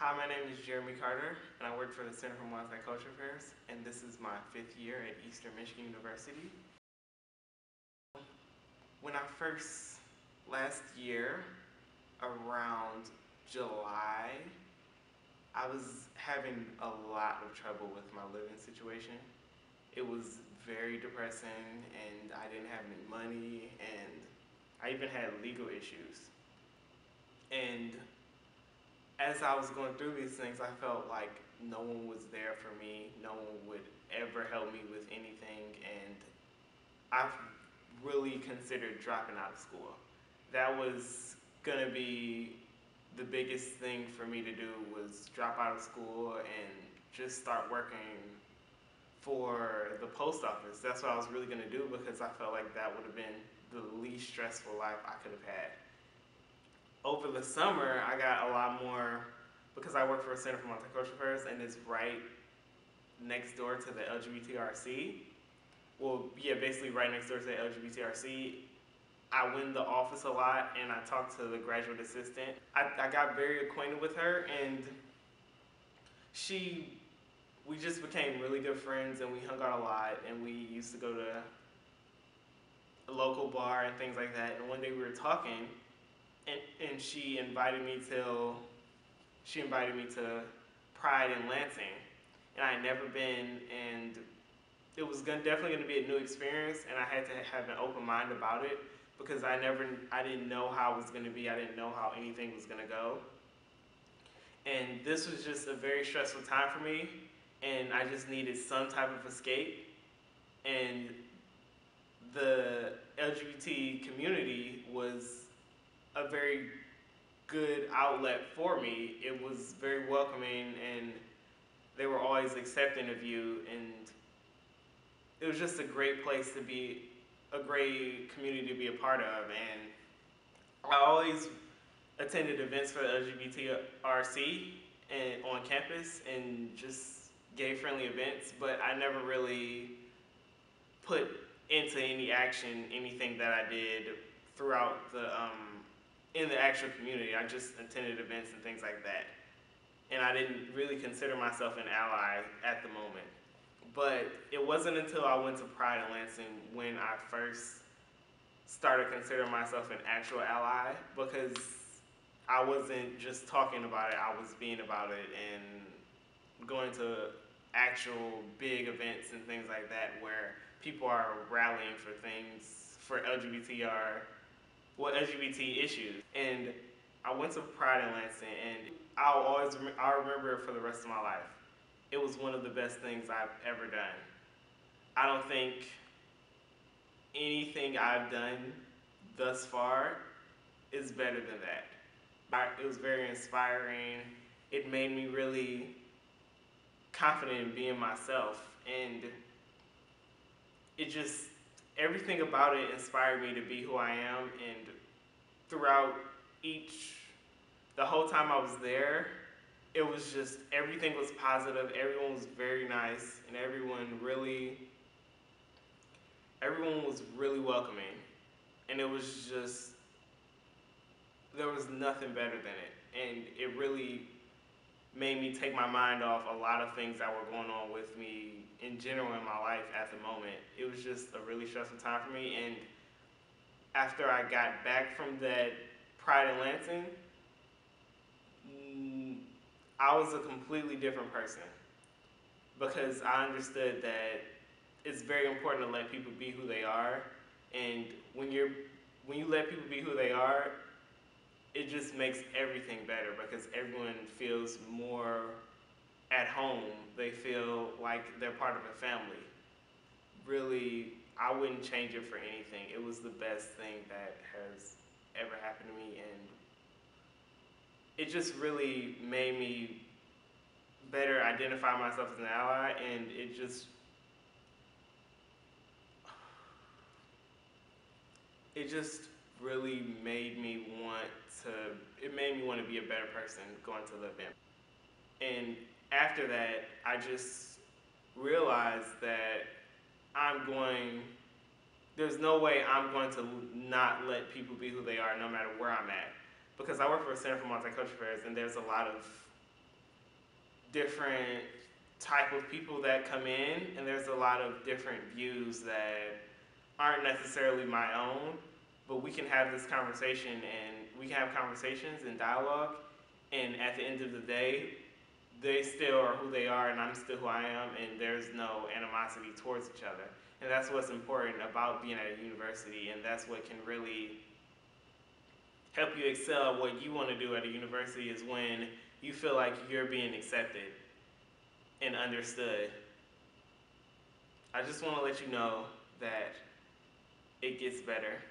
Hi, my name is Jeremy Carter, and I work for the Center for Multicultural Affairs, and this is my 5th year at Eastern Michigan University. When I first, last year, around July, I was having a lot of trouble with my living situation. It was very depressing, and I didn't have any money, and I even had legal issues. And as I was going through these things, I felt like no one was there for me. No one would ever help me with anything, and I've really considered dropping out of school. That was gonna be the biggest thing for me to do was drop out of school and just start working for the post office. That's what I was really gonna do because I felt like that would have been the least stressful life I could have had. Over the summer, I got a lot more because I work for a Center for Multicultural Affairs and it's right next door to the LGBTRC. Well, yeah, basically right next door to the LGBTRC. I went in the office a lot and I talked to the graduate assistant. I got very acquainted with her and she, we just became really good friends and we hung out a lot and we used to go to a local bar and things like that. And one day we were talking and she invited me to Pride in Lansing, and I had never been, and it was definitely going to be a new experience, and I had to have an open mind about it because I didn't know how it was going to be. I didn't know how anything was going to go, and this was just a very stressful time for me, and I just needed some type of escape, and the LGBT community was a very good outlet for me. It was very welcoming and they were always accepting of you, and it was just a great place to be, a great community to be a part of. And I always attended events for the LGBTRC and on campus and just gay friendly events, but I never really put into any action anything that I did throughout the in the actual community. I just attended events and things like that. And I didn't really consider myself an ally at the moment. But it wasn't until I went to Pride in Lansing when I first started considering myself an actual ally because I wasn't just talking about it, I was being about it and going to actual big events and things like that where people are rallying for things for LGBT issues. And I went to Pride in Lansing and I'll remember it for the rest of my life. It was one of the best things I've ever done. I don't think anything I've done thus far is better than that. It was very inspiring. It made me really confident in being myself, and it just, everything about it inspired me to be who I am. And throughout the whole time I was there, it was just, everything was positive, everyone was very nice, and everyone was really welcoming. And it was just, there was nothing better than it. And it really made me take my mind off a lot of things that were going on with me in general in my life at the moment. It was just a really stressful time for me. And after I got back from that Pride in Lansing, I was a completely different person because I understood that it's very important to let people be who they are, and when you let people be who they are, it just makes everything better because everyone feels more at home. They feel like they're part of a family. Really, I wouldn't change it for anything. It was the best thing that has ever happened to me, and it just really made me better identify myself as an ally, and it just really made me want it made me want to be a better person going to the event. And after that, I just realized that there's no way I'm going to not let people be who they are no matter where I'm at. Because I work for a Center for Multicultural Affairs and there's a lot of different type of people that come in, and there's a lot of different views that aren't necessarily my own, but we can have this conversation, and we can have conversations and dialogue, and at the end of the day, they still are who they are, and I'm still who I am, and there's no animosity towards each other. And that's what's important about being at a university, and that's what can really help you excel at what you want to do at a university, is when you feel like you're being accepted and understood. I just want to let you know that it gets better.